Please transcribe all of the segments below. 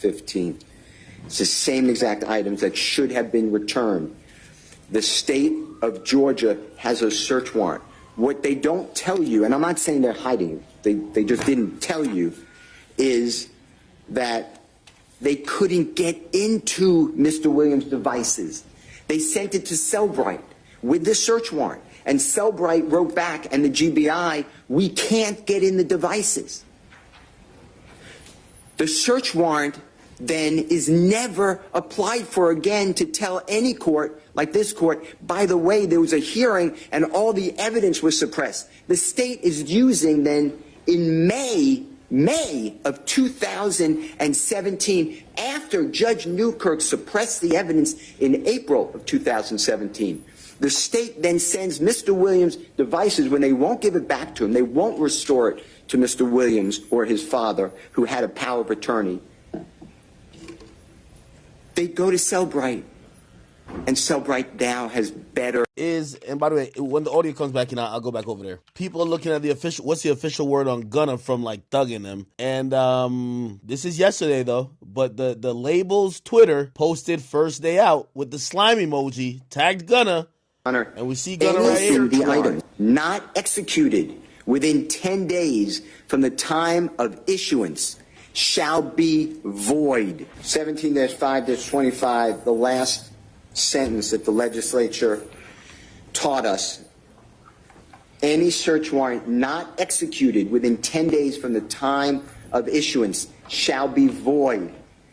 2015. It's the same exact items that should have been returned. The state of Georgia has a search warrant. What they don't tell you, and I'm not saying they're hiding it, they just didn't tell you, is that they couldn't get into Mr. Williams' devices. They sent it to Cellbrite with the search warrant. And Cellbrite wrote back, and the GBI, we can't get in the devices. The search warrant then is never applied for again to tell any court, like this court, by the way, there was a hearing and all the evidence was suppressed. The state is using then in May of 2017, after Judge Newkirk suppressed the evidence in April of 2017. The state then sends Mr. Williams devices when they won't give it back to him. They won't restore it to Mr. Williams or his father, who had a power of attorney. They go to Cellbrite, and Cellbrite now has better. And by the way, when the audio comes back, I'll go back over there. People are looking at the official, what's the official word on Gunna from like thugging him. And this is yesterday though, but the label's Twitter posted first day out with the slime emoji, tagged Gunna. And we see Gunna right here. The item not executed within 10 days from the time of issuance shall be void. 17-5-25, the last sentence that the legislature taught us. Any search warrant not executed within 10 days from the time of issuance shall be void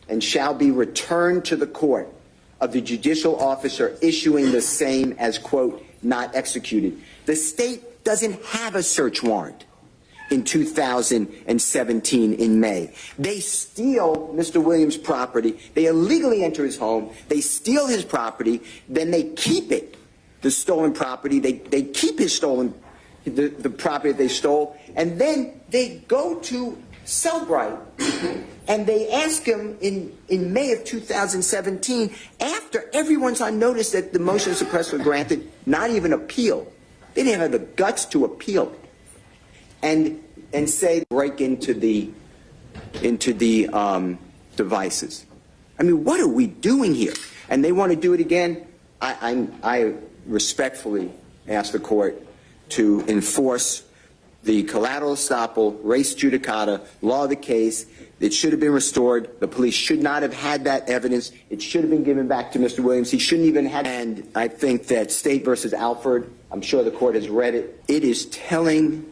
and shall be returned to the court of the judicial officer issuing the same as, quote, not executed. The state doesn't have a search warrant in 2017 in May. They steal Mr. Williams' property. They illegally enter his home. They steal his property. Then they keep it, the stolen property. They keep his stolen, the property that they stole. And then they go to Cellbrite and they ask him in May of 2017, after everyone's on notice that the motion to suppress was granted, not even appeal. They didn't have the guts to appeal it. And say break into the devices. I mean, what are we doing here? And they want to do it again. I respectfully ask the court to enforce the collateral estoppel, res judicata, law of the case. It should have been restored. The police should not have had that evidence. It should have been given back to Mr. Williams. He shouldn't even have. And I think that State versus Alford, I'm sure the court has read it. It is telling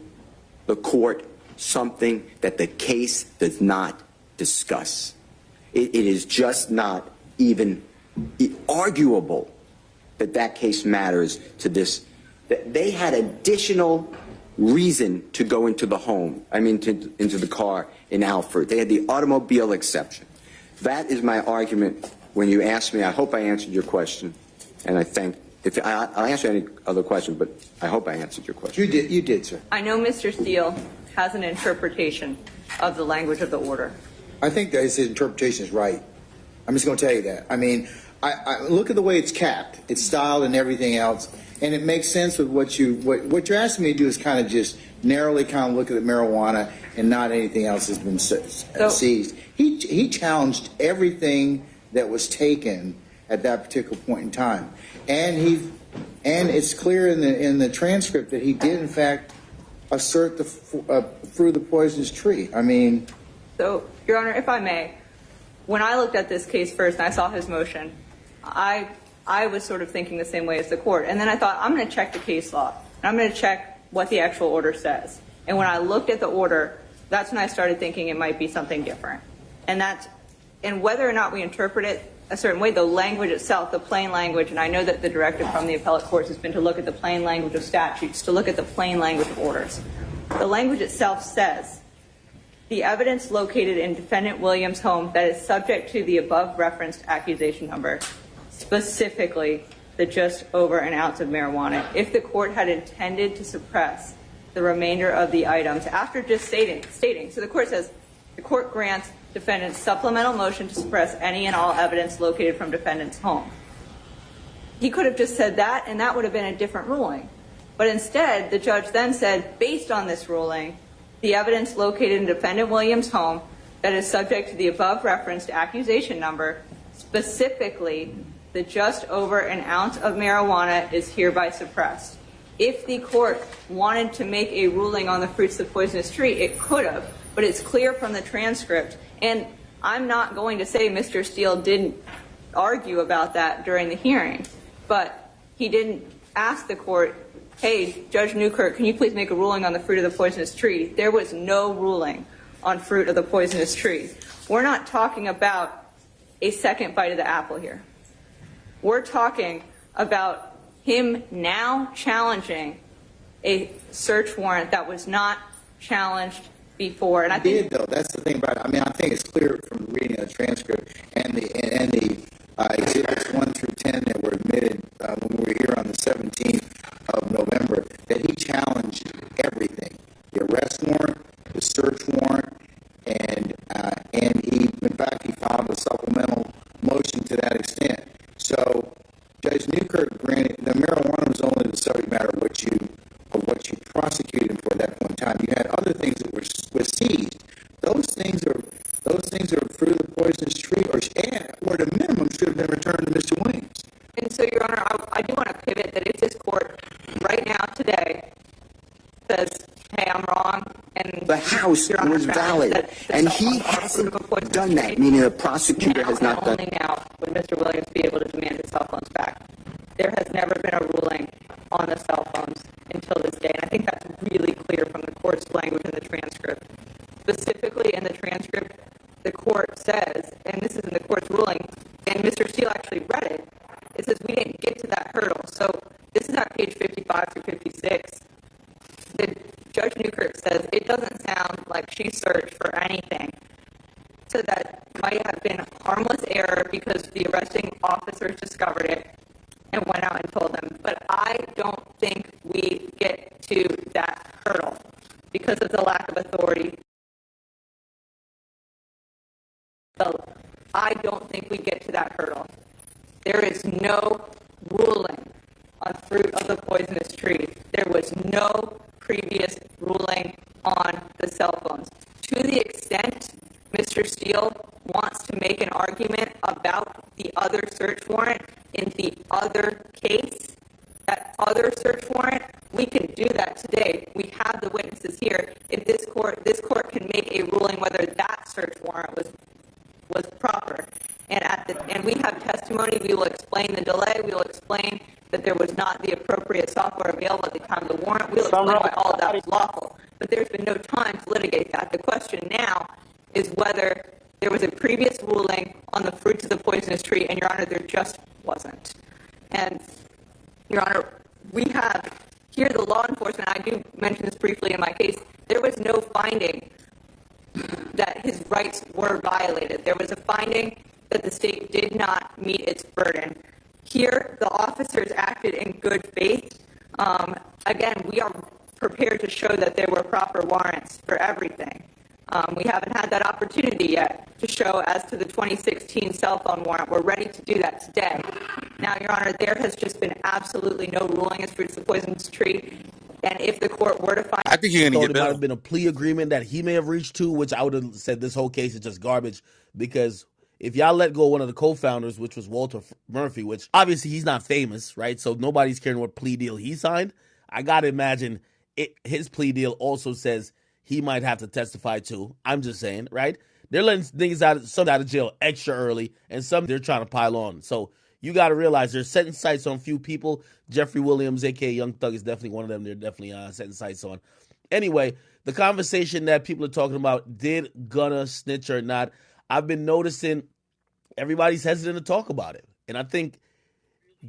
the court something that the case does not discuss. It is just not even arguable that that case matters to this. They had additional reason to go into the home, into the car in Alford. They had the automobile exception. That is my argument when you ask me. I hope I answered your question, and I thank. I'll answer any other question, but I hope I answered your question. You did, sir. I know Mr. Steele has an interpretation of the language of the order. I think that his interpretation is right. I'm just going to tell you that. I mean, I look at the way it's capped, it's styled and everything else, and it makes sense with what you're asking me to do is kind of just narrowly kind of look at the marijuana and not anything else has been seized. He challenged everything that was taken at that particular point in time, and it's clear in the transcript that he did in fact assert the through the poisonous tree. I mean, so Your Honor, if I may, when I looked at this case first and I saw his motion, I was sort of thinking the same way as the court, and then I thought, I'm going to check the case law and I'm going to check what the actual order says. And when I looked at the order, that's when I started thinking it might be something different. And whether or not we interpret it a certain way, the language itself, the plain language, and I know that the directive from the appellate courts has been to look at the plain language of statutes, to look at the plain language of orders. The language itself says, the evidence located in Defendant Williams' home that is subject to the above referenced accusation number, specifically the just over an ounce of marijuana, if the court had intended to suppress the remainder of the items after just stating. So the court says, the court grants defendant's supplemental motion to suppress any and all evidence located from defendant's home. He could have just said that, and that would have been a different ruling. But instead, the judge then said, based on this ruling, the evidence located in Defendant Williams' home that is subject to the above referenced accusation number, specifically the just over an ounce of marijuana is hereby suppressed. If the court wanted to make a ruling on the fruits of the poisonous tree, it could have, but it's clear from the transcript. And I'm not going to say Mr. Steele didn't argue about that during the hearing, but he didn't ask the court, hey, Judge Newkirk, can you please make a ruling on the fruit of the poisonous tree? There was no ruling on fruit of the poisonous tree. We're not talking about a second bite of the apple here. We're talking about him now challenging a search warrant that was not challenged before. And I think though. That's the thing about it. I mean, I think it's clear from the reading of the transcript and the exhibits 1 through 10 that were admitted when we were here on the 17th of November that he challenged everything: the arrest warrant, the search warrant, and he, in fact, he filed a supplemental motion to that extent. So Judge Newkirk granted the marijuana was only the subject matter of what you prosecuted him for at that point in time. You had other things that were seized. Those things are fruit of the poisonous tree, or at a minimum should have been returned to Mr. Williams. And so, Your Honor, I do want to pivot that if this court right now today says, hey, I'm wrong, and The House was valid, and he hasn't done that, meaning the prosecutor has not done. Only now would Mr. Williams be able to demand his cell phones back. There has never been a ruling on the cell phones until this day, and I think that's really clear from the court's language in the transcript. Specifically in the transcript, the court says, and this is in the court's ruling, and Mr. Steele actually read it, it says we didn't get to that hurdle. So this is at page 55 through 56. The Judge Newkirk says it doesn't sound like she searched for anything. So that might have been harmless error because the arresting officers discovered it and went out and told them. But I don't think we get to that hurdle because of the lack of authority. So I don't think we get to that hurdle. There is no ruling on fruit of the poisonous tree. There was no previous ruling on the cell phones. To the extent Mr. Steele wants to make an argument about the other search warrant in the other case, that other search warrant, we can do that today. We have the witnesses here. If this court can make a ruling whether that search warrant was proper. And we have testimony. We will explain the delay. We will explain that there was not the appropriate software available at the time of the warrant. We will explain why all of that was lawful. But there's been no time to litigate that. The question now is whether there was a previous ruling on the fruits of the poisonous tree, and, Your Honor, there just wasn't. And, Your Honor, we have here the law enforcement, I do mention this briefly in my case, there was no finding that his rights were violated. There was a finding that the state did not meet its burden. Here, the officers acted in good faith. Again, we are prepared to show that there were proper warrants for everything. We haven't had that opportunity yet to show as to the 2016 cell phone warrant. We're ready to do that today. Now, Your Honor, there has just been absolutely no ruling as fruits of the poisonous tree. And if the court were to find, I think you're going to thought get it might better. have been a plea agreement that he may have reached to, which I would have said this whole case is just garbage, because if y'all let go of one of the co-founders, which was Walter Murphy, which obviously he's not famous, right? So nobody's caring what plea deal he signed. I got to imagine his plea deal also says he might have to testify too. I'm just saying, right? They're letting niggas some out of jail extra early, and some they're trying to pile on. So you got to realize they're setting sights on few people. Jeffrey Williams, a.k.a. Young Thug, is definitely one of them. They're definitely setting sights on. Anyway, the conversation that people are talking about, did Gunna snitch or not, I've been noticing everybody's hesitant to talk about it. And I think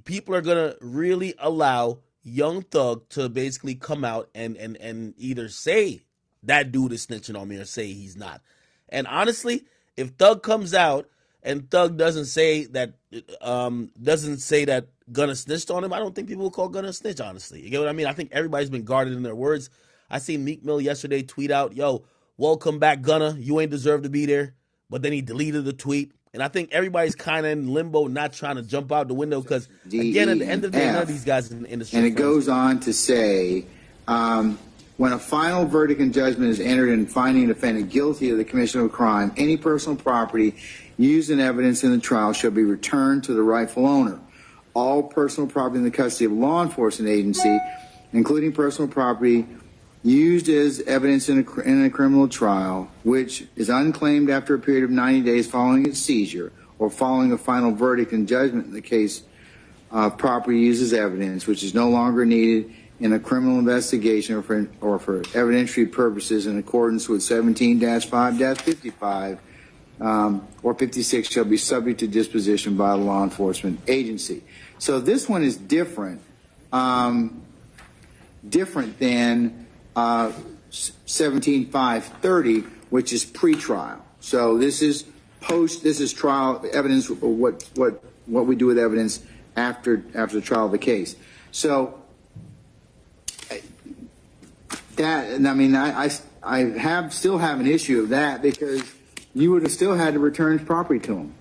people are going to really allow Young Thug to basically come out and either say that dude is snitching on me or say he's not. And honestly, if Thug comes out and Thug doesn't say that Gunna snitched on him, I don't think people will call Gunna a snitch, honestly. You get what I mean? I think everybody's been guarded in their words. I seen Meek Mill yesterday tweet out, yo, welcome back, Gunna. You ain't deserve to be there. But then he deleted the tweet. And I think everybody's kind of in limbo, not trying to jump out the window because, again, at the end of the day, none of these guys in the industry. And it goes on to say, When a final verdict and judgment is entered in finding a defendant guilty of the commission of a crime, any personal property used in evidence in the trial shall be returned to the rightful owner. All personal property in the custody of a law enforcement agency, including personal property used as evidence in a criminal trial, which is unclaimed after a period of 90 days following its seizure or following a final verdict and judgment in the case of property used as evidence, which is no longer needed in a criminal investigation or for evidentiary purposes in accordance with 17-5-55 or 56 shall be subject to disposition by a law enforcement agency. So this one is different, different than 17-5-30, which is pre-trial. So this is trial evidence, what we do with evidence after the trial of the case. So that, and I mean, I still have an issue of that because you would have still had to return property to him.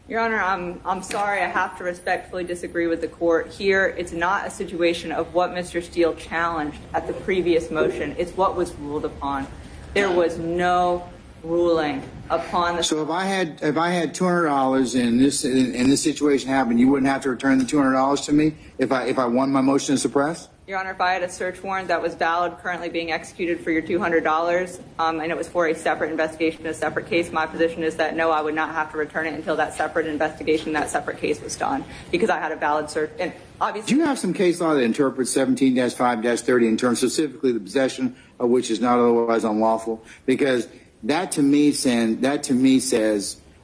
Your Honor, I'm sorry. I have to respectfully disagree with the court. Here, it's not a situation of what Mr. Steele challenged at the previous motion. It's what was ruled upon. There was no ruling upon the. So if I had $200 and this situation happened, you wouldn't have to return the $200 to me if I won my motion to suppress? Your Honor, if I had a search warrant that was valid, currently being executed for your $200, and it was for a separate investigation, a separate case, my position is that no, I would not have to return it until that separate investigation, that separate case was done, because I had a valid search. And obviously, do you have some case law that interprets 17-5-30 in terms specifically the possession of which is not otherwise unlawful? Because that to me says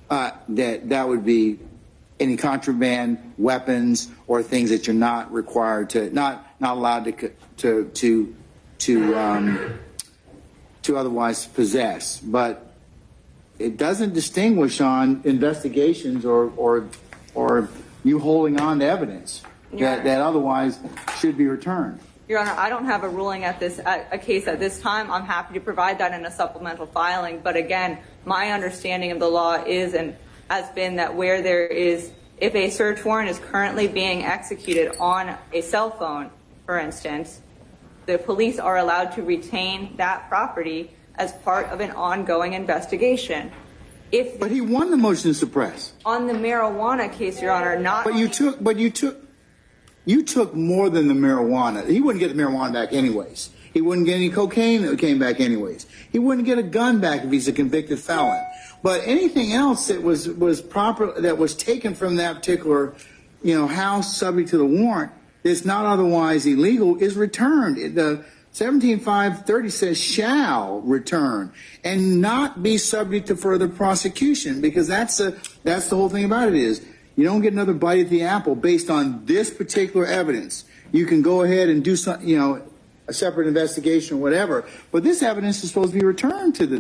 that would be any contraband, weapons, or things that you're not required to, not allowed to otherwise possess. But it doesn't distinguish on investigations or you holding on to evidence that otherwise should be returned. Your Honor, I don't have a ruling a case at this time. I'm happy to provide that in a supplemental filing. But again, my understanding of the law is and has been that where there is, if a search warrant is currently being executed on a cell phone, for instance, the police are allowed to retain that property as part of an ongoing investigation. But he won the motion to suppress. On the marijuana case, Your Honor, not. But you took more than the marijuana. He wouldn't get the marijuana back anyways. He wouldn't get any cocaine that came back anyways. He wouldn't get a gun back if he's a convicted felon. But anything else that was proper, that was taken from that particular, house subject to the warrant, that's not otherwise illegal, is returned. The 17-5-30 says shall return and not be subject to further prosecution, because that's the whole thing about it is you don't get another bite at the apple based on this particular evidence. You can go ahead and do some, a separate investigation or whatever, but this evidence is supposed to be returned to the